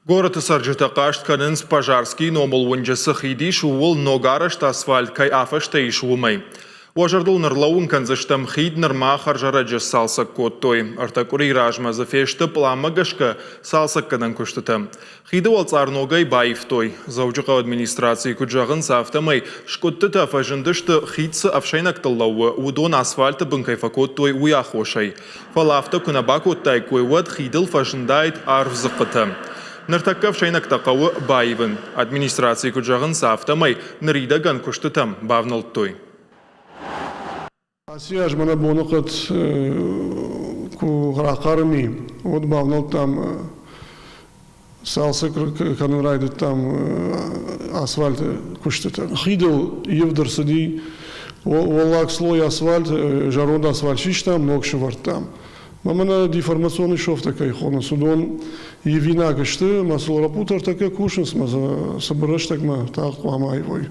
Город Сарджитакашт Канинс Пожарский номал вунджасы хидиш увол ногарашт асфальт кай афашта ишвумай. Уажардул нарлаун канзаштам хид нырма харжараджа салсак коттой. Артакури ражма зафешты пламагашка салсак кадан куштата. Хиды валцар ногай байфтой. Заучука администрации куджагын сафтамай шкотты тафажындышты хидсы афшайнактыллауы удон асфальты бынкайфа коттой уяхошай. Фалафта кунабакоттай койвад хидыл фажындайт арвзықыты. Ныртаккав шайнак тақауы байвын. Администрации куджағын сафтамай ныридаган күштітам бавнылттой. Асияж мана бонуқат ку ғрақарми. Вот бавнылтам салсы канурайды там асфальт күштітам. Хидыл евдырсыди. Оллак слой асфальт, жарода асфальт шиштам, нокшы варттам. Мамана деформационный шов такой хона судон и вина кашты масыл рапутар такая кушнс маза собраш так ма так ламай вой.